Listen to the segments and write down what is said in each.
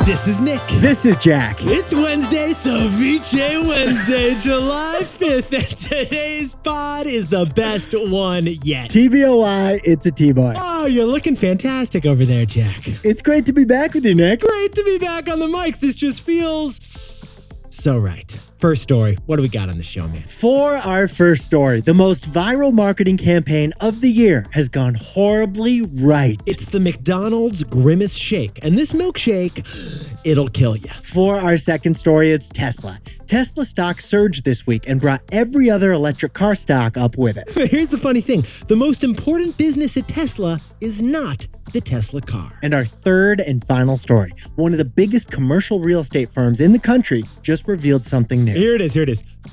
This is Nick. This is Jack. It's Wednesday, Ceviche Wednesday, July 5th, and today's pod is the best one yet. TBOI, it's a T-boy. Oh, you're looking fantastic over there, Jack. It's great to be back with you, Nick. Great to be back on the mics. This just feels so right. First story, what do we got on the show, man? For our first story, the most viral marketing campaign of the year has gone horribly right. It's the McDonald's Grimace shake, and this milkshake, it'll kill you. For our second story, it's Tesla. Tesla stock surged this week and brought every other electric car stock up with it. But here's the funny thing. The most important business at Tesla is not the Tesla car. And our third and final story, one of the biggest commercial real estate firms in the country just revealed something new. Here it is.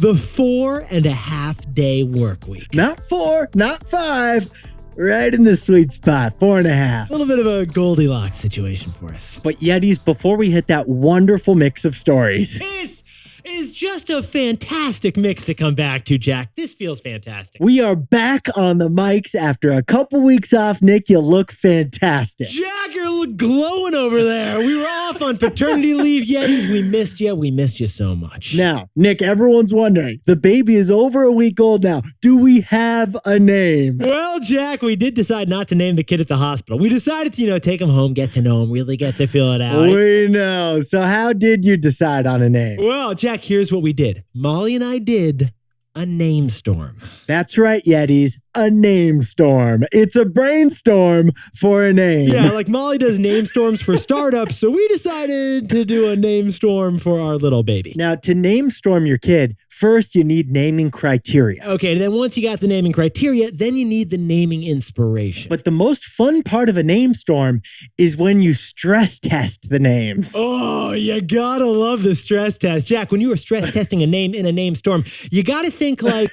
The 4.5 day work week. Not 4, not 5, right in the sweet spot, 4.5. A little bit of a Goldilocks situation for us. But Yetis, before we hit that wonderful mix of stories. This is just a fantastic mix to come back to, Jack. This feels fantastic. We are back on the mics after a couple weeks off. Nick, you look fantastic. Jack, you're glowing over there. We were off on paternity leave, Yetis. We missed you. We missed you so much. Now, Nick, everyone's wondering, the baby is over a week old now. Do we have a name? Well, Jack, we did decide not to name the kid at the hospital. We decided to, take him home, get to know him, really get to feel it out. We know. So how did you decide on a name? Well, Jack, here's what we did. Molly and I did a name storm. That's right, Yetis. A name storm. It's a brainstorm for a name. Yeah, like Molly does name storms for startups, so we decided to do a name storm for our little baby. Now, to name storm your kid, first you need naming criteria. Okay, and then once you got the naming criteria, then you need the naming inspiration. But the most fun part of a name storm is when you stress test the names. Oh, you gotta love the stress test. Jack, when you were stress testing a name in a name storm, you gotta think like,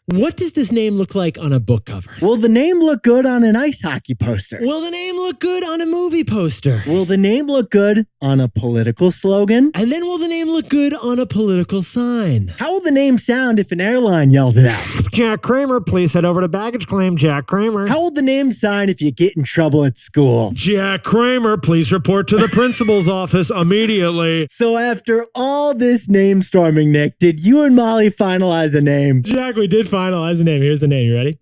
what does this name look like on a book cover? Will the name look good on an ice hockey poster? Will the name look good on a movie poster? Will the name look good on a political slogan? And then will the name look good on a political sign? How will the name sound if an airline yells it out? Jack Kramer, please head over to baggage claim, Jack Kramer. How will the name sound if you get in trouble at school? Jack Kramer, please report to the principal's office immediately. So after all this name storming, Nick, did you and Molly finalize a name? Jack, we did finalize the name. Here's the name. You ready?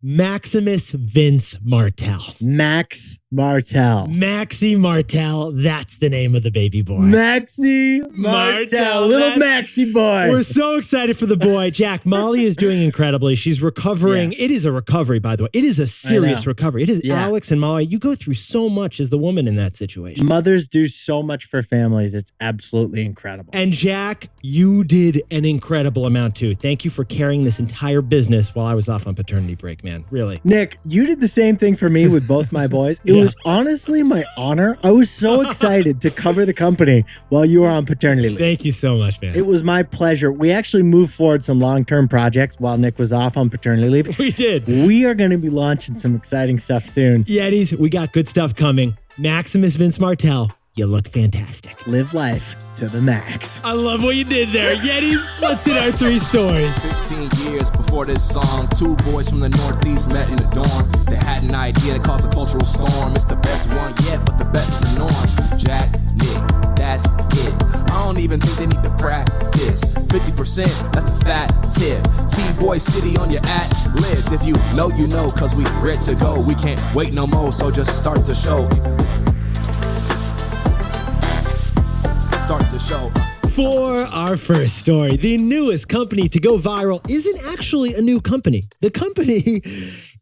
Maximus Vince Martell. Max Martell. Maxie Martell. That's the name of the baby boy. Maxie Martell. Little Maxie boy. We're so excited for the boy. Jack, Molly is doing incredibly. She's recovering. Yes. It is a recovery, by the way. It is a serious recovery. It is Alex and Molly. You go through so much as the woman in that situation. Mothers do so much for families. It's absolutely incredible. And Jack, you did an incredible amount too. Thank you for carrying this entire business while I was off on paternity break, man. Really. Nick, you did the same thing for me with both my boys. It was honestly my honor. I was so excited to cover the company while you were on paternity leave. Thank you so much, man. It was my pleasure. We actually moved forward some long-term projects while Nick was off on paternity leave. We did. We are going to be launching some exciting stuff soon. Yetis, we got good stuff coming. Maximus Vince Martell, you look fantastic. Live life to the max. I love what you did there. Yetis, let's hit our three stories. 15 years before this song, two boys from the Northeast met in the dorm. They had an idea that caused a cultural storm. It's the best one yet, but the best is the norm. Jack, Nick, that's it. I don't even think they need to practice. 50%, that's a fat tip. T-Boy City on your list. If you know, you know, cause we ready to go. We can't wait no more, so just start the show. Start the show. For our first story, the newest company to go viral isn't actually a new company. The company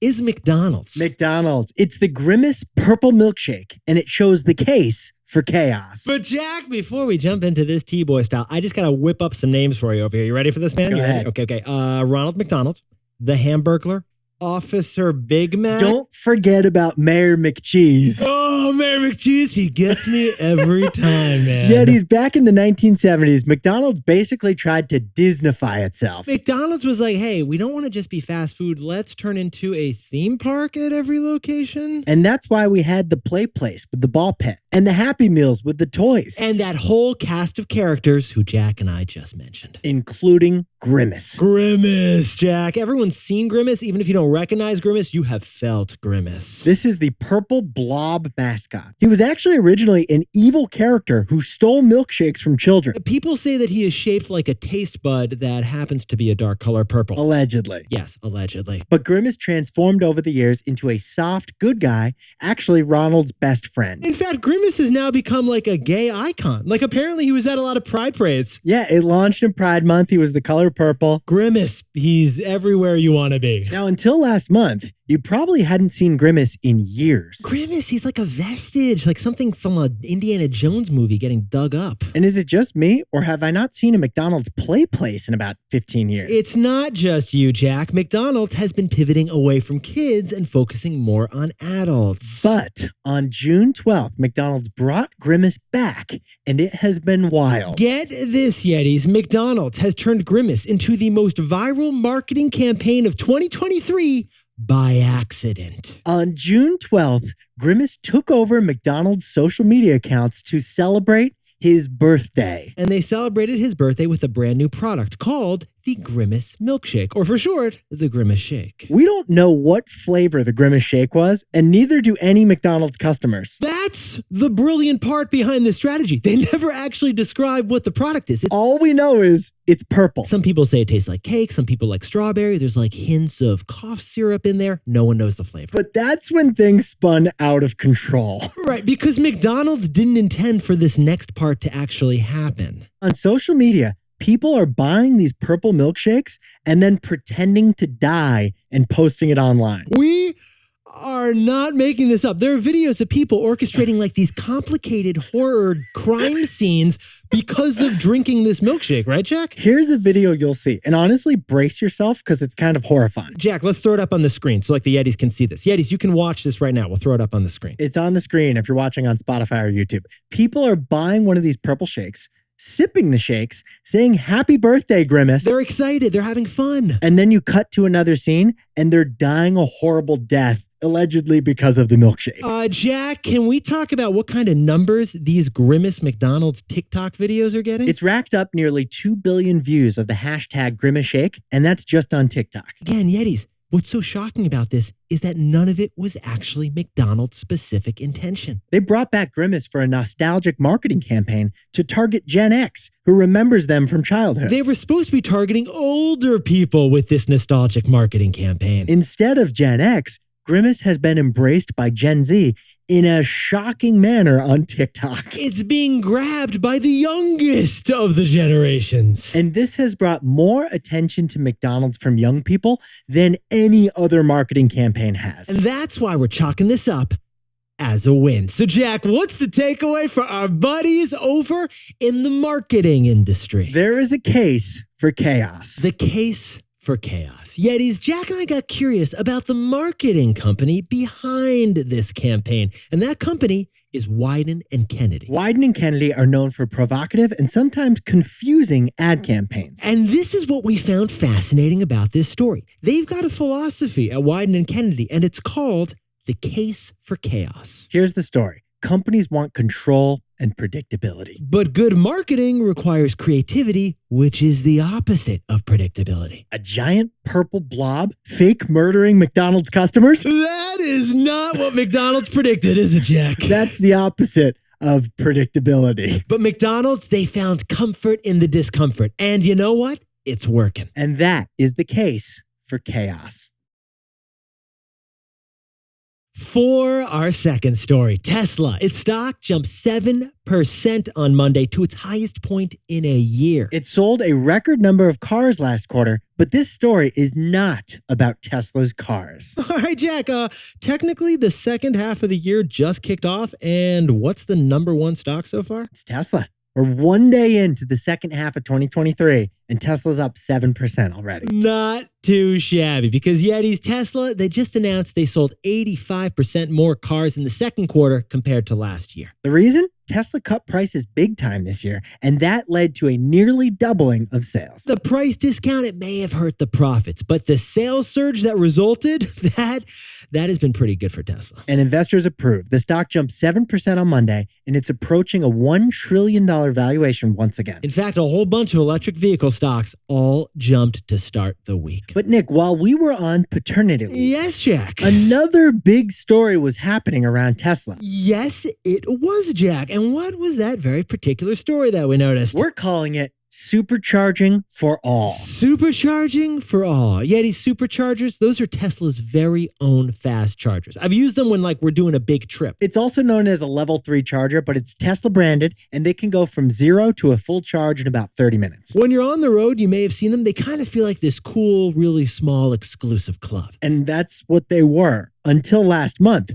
is McDonald's. McDonald's. It's the Grimace purple milkshake, and it shows the case for chaos. But Jack, before we jump into this T-Boy style, I just got to whip up some names for you over here. You ready for this, man? Go ahead. Okay. Ronald McDonald, the Hamburglar, Officer Big Mac. Don't forget about Mayor McCheese. Oh, Mayor McCheese, he gets me every time, man. Yet he's back in the 1970s. McDonald's basically tried to Disneyfy itself. McDonald's was like, hey, we don't want to just be fast food. Let's turn into a theme park at every location. And that's why we had the play place with the ball pit. and the Happy Meals with the toys. And that whole cast of characters who Jack and I just mentioned. Including Grimace. Grimace, Jack. Everyone's seen Grimace. Even if you don't recognize Grimace, you have felt Grimace. This is the purple blob mascot. He was actually originally an evil character who stole milkshakes from children. People say that he is shaped like a taste bud that happens to be a dark color purple. Allegedly. Yes, allegedly. But Grimace transformed over the years into a soft, good guy, actually Ronald's best friend. In fact, Grimace has now become like a gay icon. Like apparently he was at a lot of Pride parades. Yeah, it launched in Pride Month. He was the color purple. Grimace, he's everywhere you want to be. Now, until last month, you probably hadn't seen Grimace in years. Grimace, he's like a vestige, like something from an Indiana Jones movie getting dug up. And is it just me, or have I not seen a McDonald's play place in about 15 years? It's not just you, Jack. McDonald's has been pivoting away from kids and focusing more on adults. But on June 12th, McDonald's brought Grimace back, and it has been wild. Get this, Yetis. McDonald's has turned Grimace into the most viral marketing campaign of 2023 by accident. On June 12th, Grimace took over McDonald's social media accounts to celebrate his birthday. And they celebrated his birthday with a brand new product called the Grimace Milkshake, or for short, the Grimace Shake. We don't know what flavor the Grimace Shake was, and neither do any McDonald's customers. That's the brilliant part behind this strategy. They never actually describe what the product is. All we know is it's purple. Some people say it tastes like cake. Some people like strawberry. There's like hints of cough syrup in there. No one knows the flavor. But that's when things spun out of control. Right, because McDonald's didn't intend for this next part to actually happen. On social media, people are buying these purple milkshakes and then pretending to die and posting it online. We are not making this up. There are videos of people orchestrating like these complicated horror crime scenes because of drinking this milkshake, right, Jack? Here's a video you'll see. And honestly, brace yourself because it's kind of horrifying. Jack, let's throw it up on the screen so like the Yetis can see this. Yetis, you can watch this right now. We'll throw it up on the screen. It's on the screen if you're watching on Spotify or YouTube. People are buying one of these purple shakes, sipping the shakes, saying happy birthday, Grimace. They're excited. They're having fun. And then you cut to another scene and they're dying a horrible death, allegedly because of the milkshake. Jack, can we talk about what kind of numbers these Grimace McDonald's TikTok videos are getting? It's racked up nearly 2 billion views of the hashtag Grimace Shake, and that's just on TikTok. Again, Yetis, what's so shocking about this is that none of it was actually McDonald's specific intention. They brought back Grimace for a nostalgic marketing campaign to target Gen X, who remembers them from childhood. They were supposed to be targeting older people with this nostalgic marketing campaign. Instead of Gen X, Grimace has been embraced by Gen Z in a shocking manner on TikTok. It's being grabbed by the youngest of the generations. And this has brought more attention to McDonald's from young people than any other marketing campaign has. And that's why we're chalking this up as a win. So, Jack, what's the takeaway for our buddies over in the marketing industry? There is a case for chaos. The case for chaos. Yetis, Jack and I got curious about the marketing company behind this campaign, and that company is Wieden and Kennedy. Wieden and Kennedy are known for provocative and sometimes confusing ad campaigns. And this is what we found fascinating about this story. They've got a philosophy at Wieden and Kennedy, and it's called the case for chaos. Here's the story. Companies want control and predictability. But good marketing requires creativity, which is the opposite of predictability. A giant purple blob fake murdering McDonald's customers? That is not what McDonald's predicted, is it, Jack? That's the opposite of predictability. But McDonald's, they found comfort in the discomfort. And you know what? It's working. And that is the case for chaos. For our second story, Tesla, its stock jumped 7% on Monday to its highest point in a year. It sold a record number of cars last quarter, but this story is not about Tesla's cars. All right, Jack, technically the second half of the year just kicked off, and what's the number one stock so far? It's Tesla. We're one day into the second half of 2023, and Tesla's up 7% already. Not too shabby, because Yetis, Tesla, they just announced they sold 85% more cars in the second quarter compared to last year. The reason? Tesla cut prices big time this year, and that led to a nearly doubling of sales. The price discount, it may have hurt the profits, but the sales surge that resulted, that has been pretty good for Tesla. And investors approve. The stock jumped 7% on Monday, and it's approaching a $1 trillion valuation once again. In fact, a whole bunch of electric vehicle stocks all jumped to start the week. But Nick, while we were on paternity leave, Yes, Jack. another big story was happening around Tesla. Yes, it was, Jack. And what was that very particular story that we noticed? We're calling it supercharging for all. Supercharging for all. Yeah, these superchargers, those are Tesla's very own fast chargers. I've used them when we're doing a big trip. It's also known as a level 3 charger, but it's Tesla branded, and they can go from 0 to a full charge in about 30 minutes. When you're on the road, you may have seen them. They kind of feel like this cool, really small, exclusive club. And that's what they were until last month,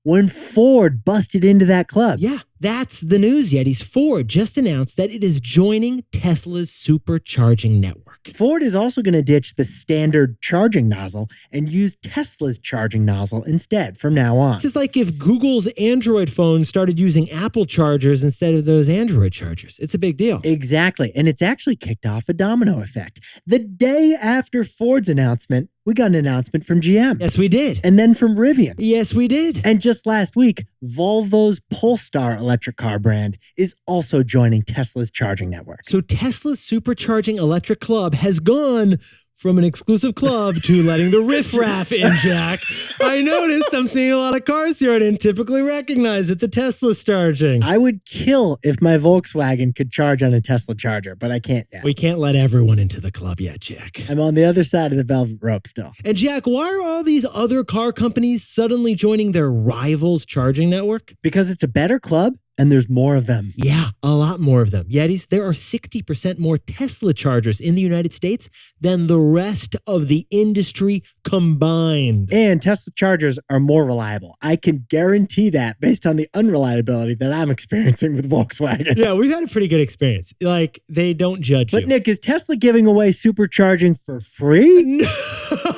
when Ford busted into that club. Yeah, that's the news, Yetis. Ford just announced that it is joining Tesla's supercharging network. Ford is also going to ditch the standard charging nozzle and use Tesla's charging nozzle instead from now on. It's just like if Google's Android phone started using Apple chargers instead of those Android chargers. It's a big deal. Exactly. And it's actually kicked off a domino effect. The day after Ford's announcement, we got an announcement from GM. Yes, we did. And then from RIVN. Yes, we did. And just last week, Volvo's Polestar electric car brand is also joining Tesla's charging network. So Tesla's supercharging electric club has gone from an exclusive club to letting the riffraff in, Jack. I noticed I'm seeing a lot of cars here I didn't typically recognize at the Tesla's charging. I would kill if my Volkswagen could charge on a Tesla charger, but I can't yet. We can't let everyone into the club yet, Jack. I'm on the other side of the velvet rope still. And Jack, why are all these other car companies suddenly joining their rivals' charging network? Because it's a better club and there's more of them. Yeah, a lot more of them. Yetis, there are 60% more Tesla chargers in the United States than the rest of the industry combined. And Tesla chargers are more reliable. I can guarantee that based on the unreliability that I'm experiencing with Volkswagen. Yeah, we've had a pretty good experience. They don't judge you. But Nick, is Tesla giving away supercharging for free?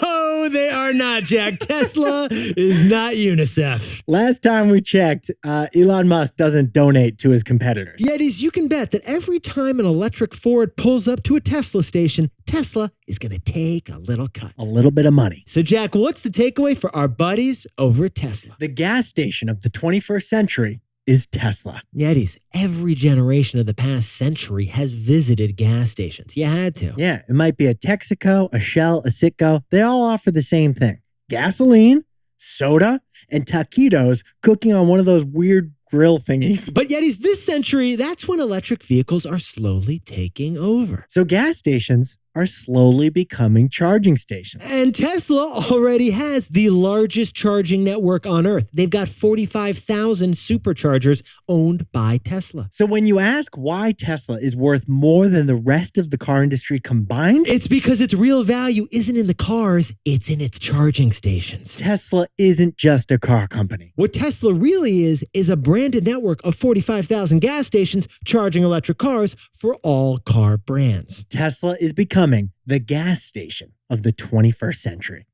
No, they are not, Jack. Tesla is not UNICEF. Last time we checked, Elon Musk doesn't donate to his competitors. Yetis, you can bet that every time an electric Ford pulls up to a Tesla station, Tesla is going to take a little cut. A little bit of money. So, Jack, what's the takeaway for our buddies over at Tesla? The gas station of the 21st century is Tesla. Yetis, every generation of the past century has visited gas stations. You had to. Yeah, it might be a Texaco, a Shell, a Citgo. They all offer the same thing. Gasoline, soda, and taquitos cooking on one of those weird grill thingies. But Yetis, this century, that's when electric vehicles are slowly taking over. So gas stations are slowly becoming charging stations. And Tesla already has the largest charging network on Earth. They've got 45,000 superchargers owned by Tesla. So when you ask why Tesla is worth more than the rest of the car industry combined, It's because its real value isn't in the cars, it's in its charging stations. Tesla isn't just a car company. What Tesla really is a branded network of 45,000 gas stations charging electric cars for all car brands. Tesla is becoming the gas station of the 21st century.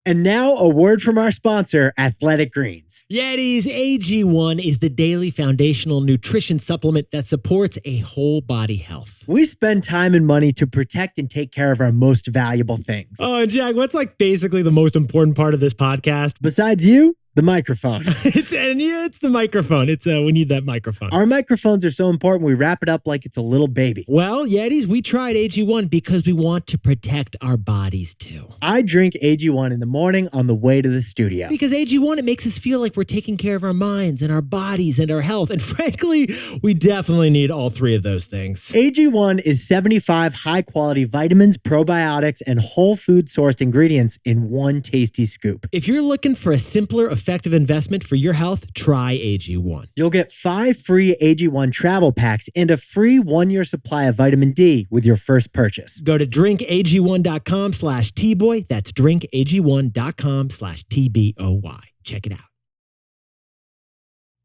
And now a word from our sponsor, Athletic Greens. Yetis, AG1 is the daily foundational nutrition supplement that supports a whole body health. We spend time and money to protect and take care of our most valuable things. Oh, and Jack, what's basically the most important part of this podcast? Besides you, the microphone. It's the microphone. We need that microphone. Our microphones are so important, we wrap it up like it's a little baby. Well, Yetis, we tried AG1 because we want to protect our bodies too. I drink AG1 in the morning on the way to the studio. Because AG1, it makes us feel like we're taking care of our minds and our bodies and our health. And frankly, we definitely need all three of those things. AG1 is 75 high-quality vitamins, probiotics, and whole food-sourced ingredients in one tasty scoop. If you're looking for a simpler, effective investment for your health, try AG1. You'll get 5 free AG1 travel packs and a free 1-year supply of vitamin D with your first purchase. Go to drinkag1.com/tboy. That's drinkag1.com/TBOY. Check it out.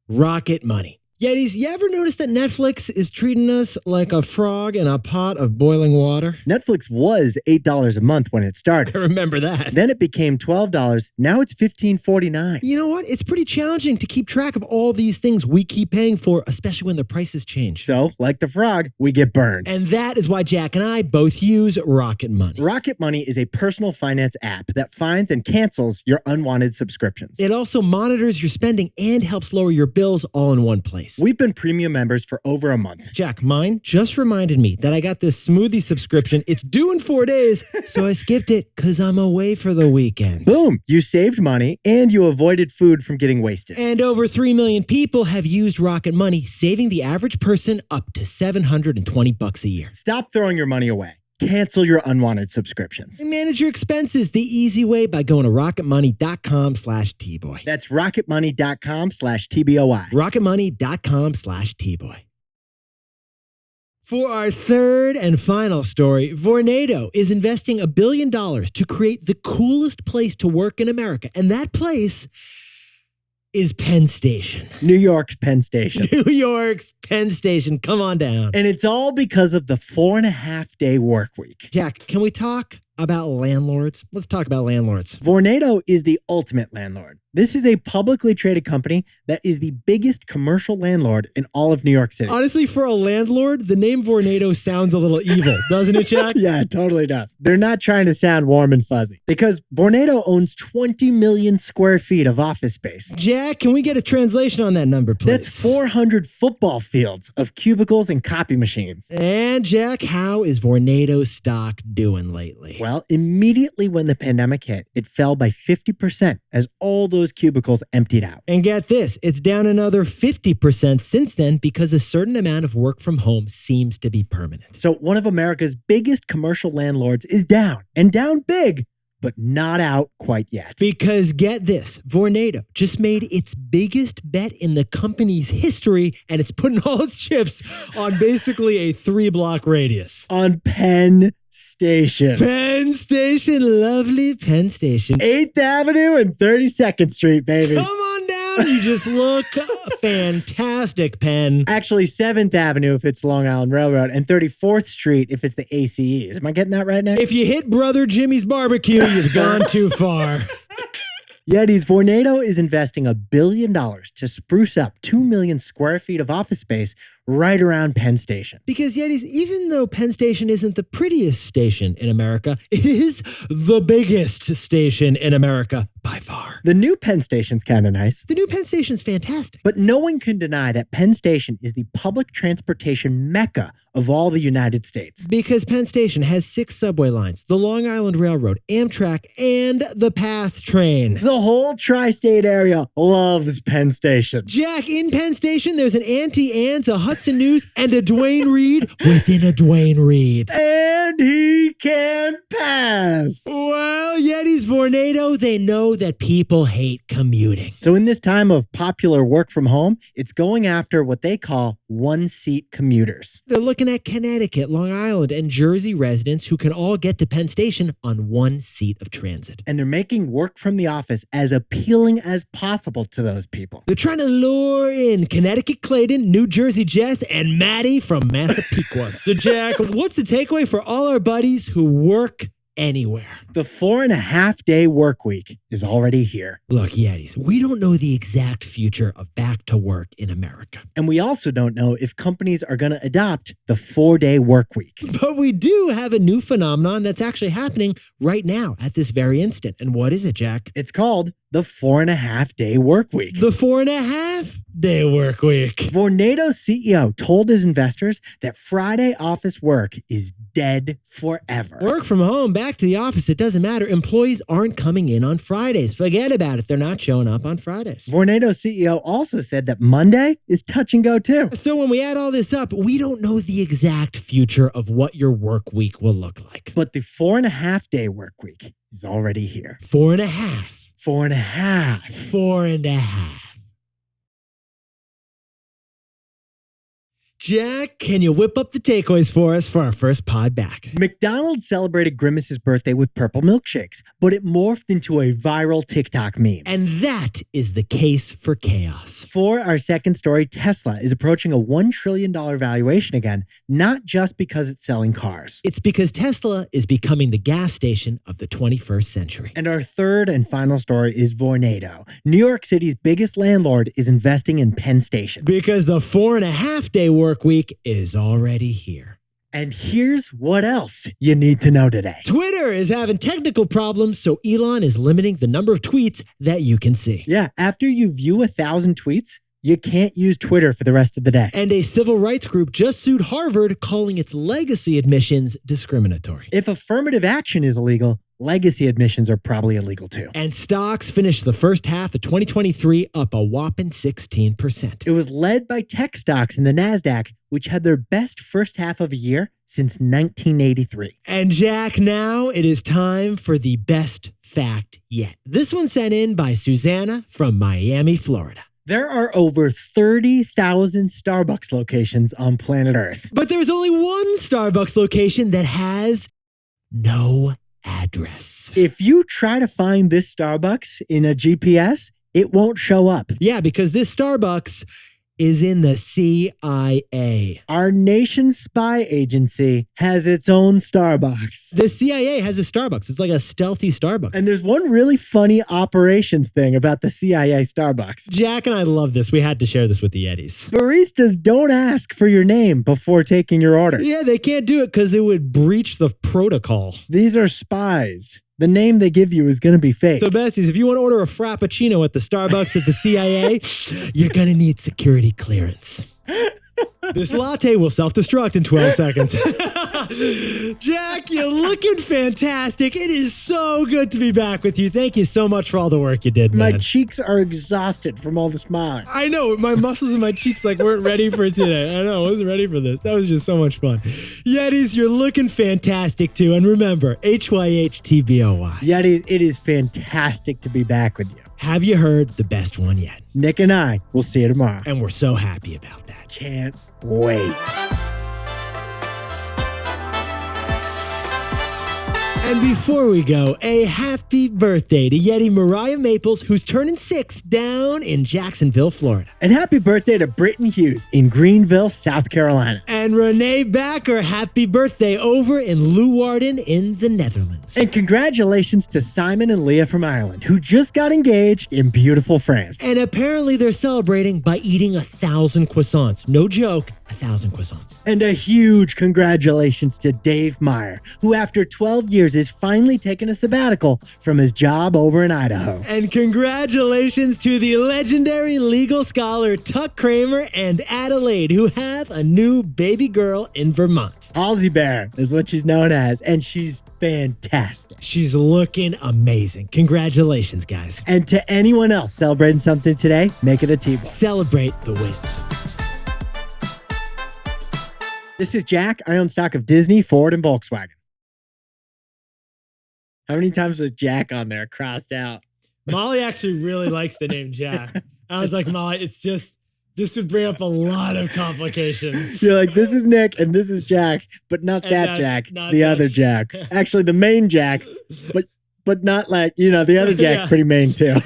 Rocket Money. Yetis, you ever notice that Netflix is treating us like a frog in a pot of boiling water? Netflix was $8 a month when it started. I remember that. Then it became $12. Now it's $15.49. You know what? It's pretty challenging to keep track of all these things we keep paying for, especially when the prices change. So, like the frog, we get burned. And that is why Jack and I both use Rocket Money. Rocket Money is a personal finance app that finds and cancels your unwanted subscriptions. It also monitors your spending and helps lower your bills all in one place. We've been premium members for over a month. Jack, mine just reminded me that I got this smoothie subscription. It's due in 4 days, so I skipped it because I'm away for the weekend. Boom! You saved money and you avoided food from getting wasted. And over 3 million people have used Rocket Money, saving the average person up to $720 a year. Stop throwing your money away. Cancel your unwanted subscriptions. And manage your expenses the easy way by going to rocketmoney.com/tboy. That's rocketmoney.com/TBOI. rocketmoney.com/tboy. For our third and final story, Vornado is investing $1 billion to create the coolest place to work in America. And that place is Penn Station. New York's Penn Station. New York's Penn Station. Come on down. And it's all because of the 4.5-day work week. Jack, can we talk about landlords? Let's talk about landlords. Vornado is the ultimate landlord. This is a publicly traded company that is the biggest commercial landlord in all of New York City. Honestly, for a landlord, the name Vornado sounds a little evil, doesn't it, Jack? Yeah, it totally does. They're not trying to sound warm and fuzzy because Vornado owns 20 million square feet of office space. Jack, can we get a translation on that number, please? That's 400 football fields of cubicles and copy machines. And Jack, how is Vornado's stock doing lately? Well, immediately when the pandemic hit, it fell by 50% as all those cubicles emptied out. And get this, it's down another 50% since then because a certain amount of work from home seems to be permanent. So one of America's biggest commercial landlords is down, and down big, but not out quite yet. Because get this, Vornado just made its biggest bet in the company's history, and it's putting all its chips on basically a 3-block radius. On Penn Station. Penn Station, lovely Penn Station. 8th Avenue and 32nd Street, baby. Come on down. You just look fantastic, Penn. Actually, 7th Avenue if it's Long Island Railroad, and 34th Street if it's the ACE. Am I getting that right now? If you hit Brother Jimmy's Barbecue, you've gone too far. Yetis, Vornado is investing $1 billion to spruce up 2 million square feet of office space right around Penn Station. Because Yetis, even though Penn Station isn't the prettiest station in America, it is the biggest station in America by far. The new Penn Station's kind of nice. The new Penn Station's fantastic. But no one can deny that Penn Station is the public transportation mecca of all the United States. Because Penn Station has 6 subway lines, the Long Island Railroad, Amtrak, and the PATH train. The whole tri-state area loves Penn Station. Jack, in Penn Station, there's an Auntie Anne's, a Hudson News, and a Dwayne Reed within a Dwayne Reed. And he can pass. Well, Yetis, Vornado, they know that people hate commuting. So in this time of popular work from home, it's going after what they call one-seat commuters. They're looking at Connecticut, Long Island, and Jersey residents who can all get to Penn Station on one seat of transit. And they're making work from the office as appealing as possible to those people. They're trying to lure in Connecticut Clayton, New Jersey Jess, and Maddie from Massapequa. So Jack, what's the takeaway for all our buddies who work anywhere? The 4.5-day work week is already here. Look, Yetis, we don't know the exact future of back to work in America. And we also don't know if companies are going to adopt the 4-day work week. But we do have a new phenomenon that's actually happening right now at this very instant. And what is it, Jack? It's called the 4.5-day work week. The 4.5-day work week. Vornado's CEO told his investors that Friday office work is dead forever. Work from home, back to the office, it doesn't matter. Employees aren't coming in on Fridays. Forget about it. They're not showing up on Fridays. Vornado's CEO also said that Monday is touch and go too. So when we add all this up, we don't know the exact future of what your work week will look like. But the 4.5-day work week is already here. 4.5. 4.5. 4.5. Jack, can you whip up the takeaways for us for our first pod back? McDonald's celebrated Grimace's birthday with purple milkshakes, but it morphed into a viral TikTok meme. And that is the case for chaos. For our second story, Tesla is approaching a $1 trillion valuation again, not just because it's selling cars. It's because Tesla is becoming the gas station of the 21st century. And our third and final story is Vornado. New York City's biggest landlord is investing in Penn Station. Because the 4.5-day work week is already here. And here's what else you need to know today. Twitter is having technical problems, so Elon is limiting the number of tweets that you can see. Yeah, after you view 1,000 tweets, you can't use Twitter for the rest of the day. And a civil rights group just sued Harvard, calling its legacy admissions discriminatory. If affirmative action is illegal, legacy admissions are probably illegal too. And stocks finished the first half of 2023 up a whopping 16%. It was led by tech stocks in the NASDAQ, which had their best first half of a year since 1983. And Jack, now it is time for the best fact yet. This one sent in by Susanna from Miami, Florida. There are over 30,000 Starbucks locations on planet Earth. But there's only one Starbucks location that has no address. If you try to find this Starbucks in a GPS, it won't show up. Yeah, because this Starbucks is in the CIA. Our nation's spy agency has its own Starbucks. The CIA has a Starbucks. It's like a stealthy Starbucks. And there's one really funny operations thing about the CIA Starbucks. Jack and I love this. We had to share this with the Yetis. Baristas don't ask for your name before taking your order. Yeah, they can't do it because it would breach the protocol. These are spies. The name they give you is going to be fake. So, besties, if you want to order a Frappuccino at the Starbucks at the CIA, you're going to need security clearance. This latte will self-destruct in 12 seconds. Jack, you're looking fantastic. It is so good to be back with you. Thank you so much for all the work you did, man. My cheeks are exhausted from all the smiling. I know. My muscles in my cheeks weren't ready for today. I know. I wasn't ready for this. That was just so much fun. Yetis, you're looking fantastic, too. And remember, HYHTBOY. Yetis, it is fantastic to be back with you. Have you heard the best one yet? Nick and I will see you tomorrow. And we're so happy about that. Can't wait. And before we go, a happy birthday to Yeti Mariah Maples, who's turning 6 down in Jacksonville, Florida. And happy birthday to Britton Hughes in Greenville, South Carolina. And Renee Backer, happy birthday over in Leeuwarden in the Netherlands. And congratulations to Simon and Leah from Ireland, who just got engaged in beautiful France. And apparently they're celebrating by eating 1,000 croissants. No joke, 1,000 croissants. And a huge congratulations to Dave Meyer, who after 12 years is finally taking a sabbatical from his job over in Idaho. And congratulations to the legendary legal scholar Tuck Kramer and Adelaide, who have a new baby girl in Vermont. Halsey Bear is what she's known as, and she's fantastic. She's looking amazing. Congratulations, guys. And to anyone else celebrating something today, make it a T-ball. Celebrate the wins. This is Jack. I own stock of Disney, Ford, and Volkswagen. How many times was Jack on there crossed out? Molly actually really likes the name Jack. I was like, Molly, this would bring up a lot of complications. You're like, this is Nick and this is Jack, but not And that Jack, not the that other Jack. Actually, the main Jack, but not the other Jack's Yeah. pretty main too.